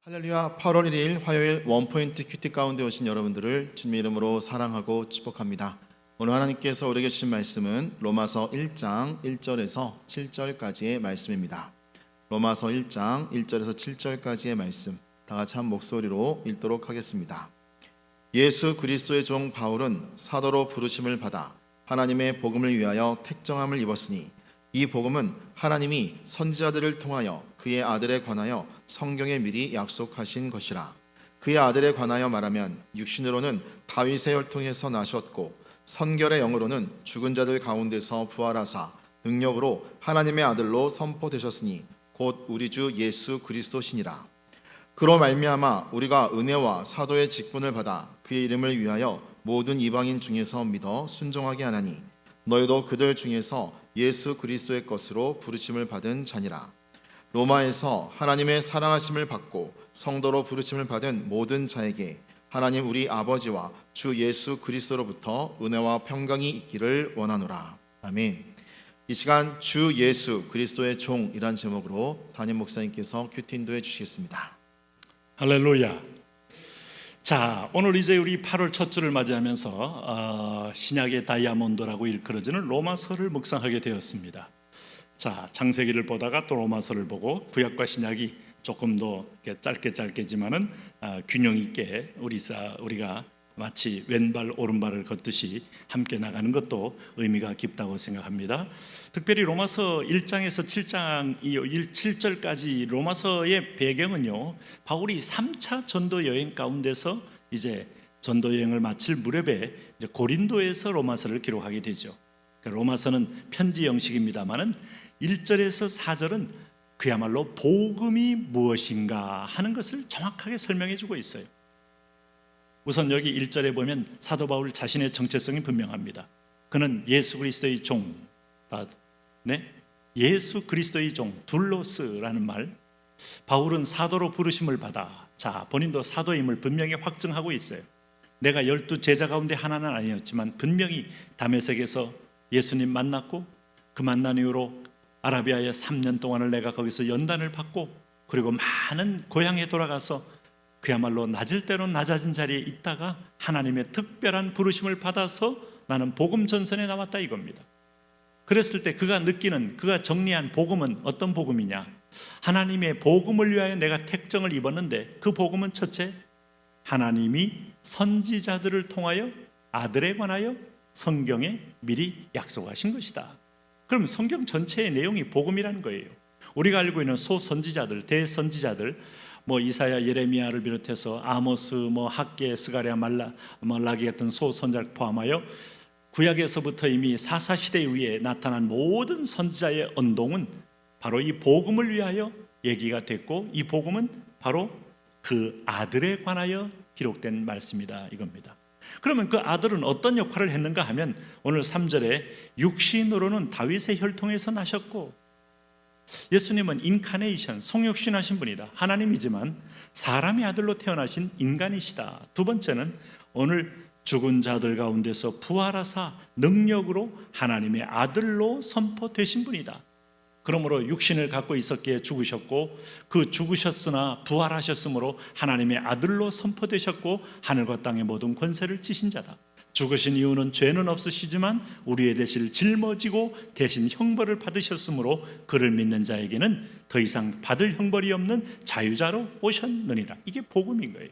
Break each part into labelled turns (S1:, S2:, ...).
S1: 할렐루야. 8월 1일 화요일 원포인트 큐티 가운데 오신 여러분들을 주님의 이름으로 사랑하고 축복합니다. 오늘 하나님께서 우리에게 주신 말씀은 로마서 1장 1절에서 7절까지의 말씀입니다. 로마서 1장 1절에서 7절까지의 말씀 다 같이 한 목소리로 읽도록 하겠습니다. 예수 그리스도의 종 바울은 사도로 부르심을 받아 하나님의 복음을 위하여 택정함을 입었으니 이 복음은 하나님이 선지자들을 통하여 그의 아들에 관하여 성경에 미리 약속하신 것이라. 그의 아들에 관하여 말하면 육신으로는 다윗의 혈통에서 나셨고 선결의 영으로는 죽은 자들 가운데서 부활하사 능력으로 하나님의 아들로 선포되셨으니 곧 우리 주 예수 그리스도시니라. 그로 말미암아 우리가 은혜와 사도의 직분을 받아 그의 이름을 위하여 모든 이방인 중에서 믿어 순종하게 하나니 너희도 그들 중에서 예수 그리스도의 것으로 부르심을 받은 자니라. 로마에서 하나님의 사랑하심을 받고 성도로 부르심을 받은 모든 자에게 하나님 우리 아버지와 주 예수 그리스도로부터 은혜와 평강이 있기를 원하노라. 아멘. 이 시간 주 예수 그리스도의 종이란 제목으로 담임 목사님께서 큐티 인도해 주시겠습니다.
S2: 할렐루야. 자, 오늘 이제 우리 8월 첫 주를 맞이하면서 신약의 다이아몬드라고 일컬어지는 로마서를 묵상하게 되었습니다. 자, 창세기를 보다가 또 로마서를 보고 구약과 신약이 조금 더 짧게지만은 균형 있게 우리가 마치 왼발 오른발을 걷듯이 함께 나가는 것도 의미가 깊다고 생각합니다. 특별히 로마서 1장에서 7절까지 로마서의 배경은요, 바울이 3차 전도 여행 가운데서 이제 전도 여행을 마칠 무렵에 이제 고린도에서 로마서를 기록하게 되죠. 로마서는 편지 형식입니다만은 1절에서 4절은 그야말로 복음이 무엇인가 하는 것을 정확하게 설명해 주고 있어요. 우선 여기 1절에 보면 사도 바울 자신의 정체성이 분명합니다. 그는 예수 그리스도의 종, 예수 그리스도의 종, 둘로스라는 말. 바울은 사도로 부르심을 받아, 자, 본인도 사도임을 분명히 확증하고 있어요. 내가 12 제자 가운데 하나는 아니었지만 분명히 다메섹에서 예수님 만났고 그 만난 이후로 아라비아에 3년 동안을 내가 거기서 연단을 받고 그리고 많은 고향에 돌아가서 그야말로 낮을 대로 낮아진 자리에 있다가 하나님의 특별한 부르심을 받아서 나는 복음 전선에 나왔다 이겁니다. 그랬을 때 그가 정리한 복음은 어떤 복음이냐? 하나님의 복음을 위하여 내가 택정을 입었는데 그 복음은 첫째, 하나님이 선지자들을 통하여 아들에 관하여 성경에 미리 약속하신 것이다. 그럼 성경 전체의 내용이 복음이라는 거예요. 우리가 알고 있는 소선지자들, 대선지자들, 이사야, 예레미야를 비롯해서 아모스, 학개, 스가랴, 말라기 같은 소선지자를 포함하여 구약에서부터 이미 사사시대 위에 나타난 모든 선지자의 언동은 바로 이 복음을 위하여 얘기가 됐고 이 복음은 바로 그 아들에 관하여 기록된 말씀이다 이겁니다. 그러면 그 아들은 어떤 역할을 했는가 하면 오늘 3절에 육신으로는 다윗의 혈통에서 나셨고, 예수님은 인카네이션, 성육신하신 분이다. 하나님이지만 사람의 아들로 태어나신 인간이시다. 두 번째는 오늘 죽은 자들 가운데서 부활하사 능력으로 하나님의 아들로 선포되신 분이다. 그러므로 육신을 갖고 있었기에 죽으셨고 그 죽으셨으나 부활하셨으므로 하나님의 아들로 선포되셨고 하늘과 땅의 모든 권세를 지신 자다. 죽으신 이유는 죄는 없으시지만 우리의 대신을 짊어지고 대신 형벌을 받으셨으므로 그를 믿는 자에게는 더 이상 받을 형벌이 없는 자유자로 오셨느니라. 이게 복음인 거예요.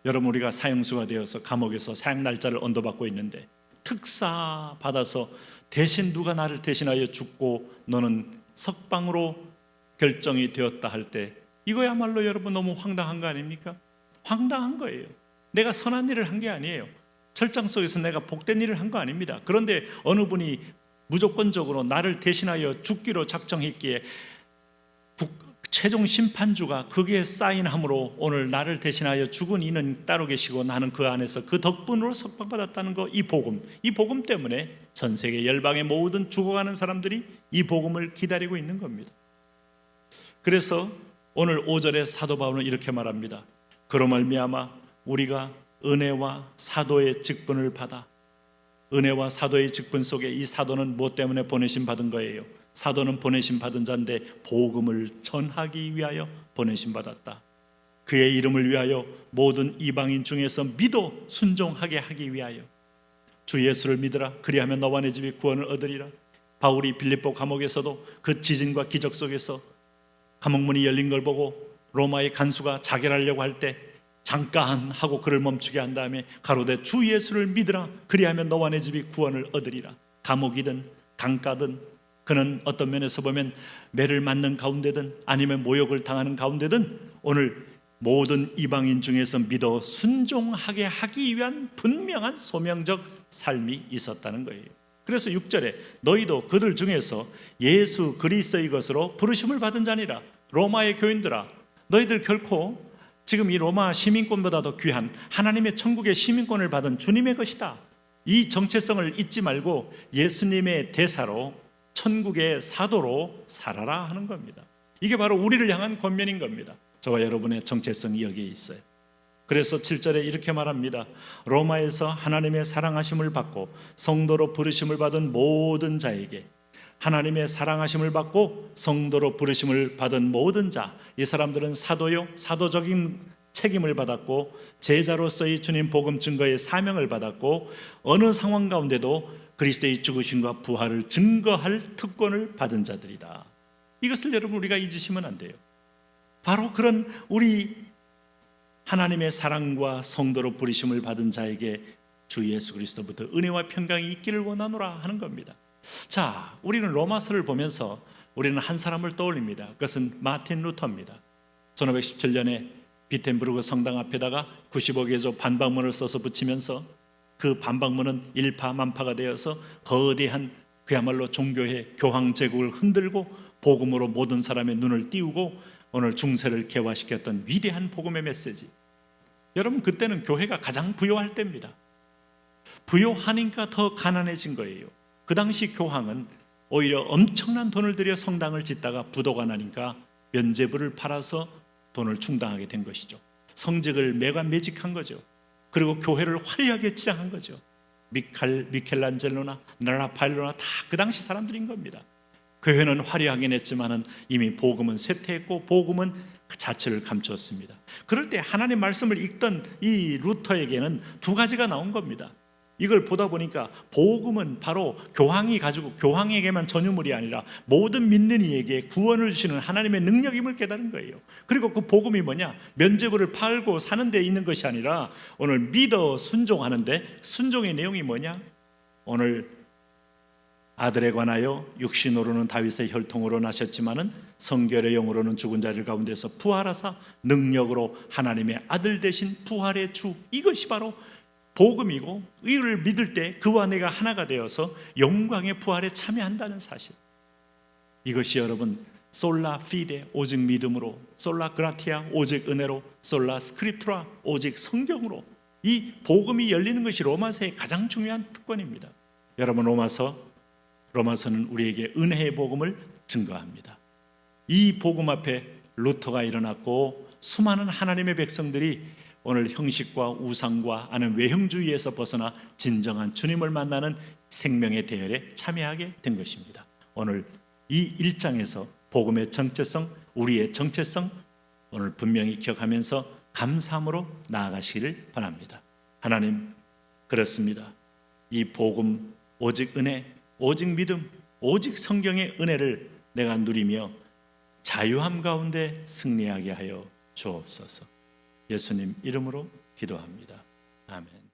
S2: 여러분, 우리가 사형수가 되어서 감옥에서 사형 날짜를 언도받고 있는데 특사 받아서 대신 누가 나를 대신하여 죽고 너는 석방으로 결정이 되었다 할 때 이거야말로 여러분 너무 황당한 거 아닙니까? 황당한 거예요. 내가 선한 일을 한 게 아니에요. 철장 속에서 내가 복된 일을 한 거 아닙니다. 그런데 어느 분이 무조건적으로 나를 대신하여 죽기로 작정했기에 최종 심판주가 거기에 사인함으로 오늘 나를 대신하여 죽은 이는 따로 계시고 나는 그 안에서 그 덕분으로 석방받았다는 거, 이 복음 때문에 전 세계 열방의 모든 죽어가는 사람들이 이 복음을 기다리고 있는 겁니다. 그래서 오늘 5절에 사도 바울은 이렇게 말합니다. 그로 말미암아 우리가 은혜와 사도의 직분을 받아, 은혜와 사도의 직분 속에 이 사도는 무엇 때문에 보내심 받은 거예요? 사도는 보내심 받은 자인데 복음을 전하기 위하여 보내심 받았다. 그의 이름을 위하여 모든 이방인 중에서 믿어 순종하게 하기 위하여. 주 예수를 믿으라. 그리하면 너와 내 집이 구원을 얻으리라. 바울이 빌립보 감옥에서도 그 지진과 기적 속에서 감옥문이 열린 걸 보고 로마의 간수가 자결하려고 할 때 잠깐 하고 그를 멈추게 한 다음에 가로되 주 예수를 믿으라. 그리하면 너와 내 집이 구원을 얻으리라. 감옥이든 강가든 그는 어떤 면에서 보면 매를 맞는 가운데든 아니면 모욕을 당하는 가운데든 오늘 모든 이방인 중에서 믿어 순종하게 하기 위한 분명한 소명적 삶이 있었다는 거예요. 그래서 6절에 너희도 그들 중에서 예수 그리스도의 것으로 부르심을 받은 자니라. 로마의 교인들아, 너희들 결코 지금 이 로마 시민권보다도 귀한 하나님의 천국의 시민권을 받은 주님의 것이다. 이 정체성을 잊지 말고 예수님의 대사로 천국의 사도로 살아라 하는 겁니다. 이게 바로 우리를 향한 권면인 겁니다. 저와 여러분의 정체성이 여기에 있어요. 그래서 7절에 이렇게 말합니다. 로마에서 하나님의 사랑하심을 받고 성도로 부르심을 받은 모든 자에게, 하나님의 사랑하심을 받고 성도로 부르심을 받은 모든 자, 이 사람들은 사도요, 사도적인 책임을 받았고 제자로서의 주님 복음 증거의 사명을 받았고 어느 상황 가운데도 그리스도의 죽으심과 부활을 증거할 특권을 받은 자들이다. 이것을 여러분 우리가 잊으시면 안 돼요. 바로 그런 우리 하나님의 사랑과 성도로 부르심을 받은 자에게 주 예수 그리스도부터 은혜와 평강이 있기를 원하노라 하는 겁니다. 자, 우리는 로마서를 보면서 우리는 한 사람을 떠올립니다. 그것은 마틴 루터입니다. 1517년에 비텐부르크 성당 앞에다가 95개조 반박문을 써서 붙이면서 그 반박문은 일파만파가 되어서 거대한 그야말로 종교의 교황 제국을 흔들고 복음으로 모든 사람의 눈을 띄우고 오늘 중세를 개화시켰던 위대한 복음의 메시지. 여러분, 그때는 교회가 가장 부요할 때입니다. 부요하니까 더 가난해진 거예요. 그 당시 교황은 오히려 엄청난 돈을 들여 성당을 짓다가 부도가 나니까 면죄부를 팔아서 돈을 충당하게 된 것이죠. 성직을 매직한 거죠. 그리고 교회를 화려하게 치장한 거죠. 미켈란젤로나 라파엘로나 다 그 당시 사람들인 겁니다. 교회는 화려하긴 했지만은 이미 복음은 쇠퇴했고 복음은 그 자체를 감추었습니다. 그럴 때 하나님 말씀을 읽던 이 루터에게는 두 가지가 나온 겁니다. 이걸 보다 보니까 복음은 바로 교황이 가지고 교황에게만 전유물이 아니라 모든 믿는 이에게 구원을 주시는 하나님의 능력임을 깨달은 거예요. 그리고 그 복음이 뭐냐? 면죄부를 팔고 사는 데 있는 것이 아니라 오늘 믿어 순종하는데, 순종의 내용이 뭐냐? 오늘 아들에 관하여 육신으로는 다윗의 혈통으로 나셨지만은 성결의 영으로는 죽은 자들 가운데서 부활하사 능력으로 하나님의 아들 되신 부활의 주, 이것이 바로 복음이고 이를 믿을 때 그와 내가 하나가 되어서 영광의 부활에 참여한다는 사실. 이것이 여러분 솔라 피데 오직 믿음으로, 솔라 그라티아 오직 은혜로, 솔라 스크립투라 오직 성경으로, 이 복음이 열리는 것이 로마서의 가장 중요한 특권입니다. 여러분, 로마서는 우리에게 은혜의 복음을 증거합니다. 이 복음 앞에 루터가 일어났고 수많은 하나님의 백성들이 오늘 형식과 우상과 아는 외형주의에서 벗어나 진정한 주님을 만나는 생명의 대열에 참여하게 된 것입니다. 오늘 이 1장에서 복음의 정체성, 우리의 정체성 오늘 분명히 기억하면서 감사함으로 나아가시기를 바랍니다. 하나님, 그렇습니다. 이 복음, 오직 은혜, 오직 믿음, 오직 성경의 은혜를 내가 누리며 자유함 가운데 승리하게 하여 주옵소서. 예수님 이름으로 기도합니다. 아멘.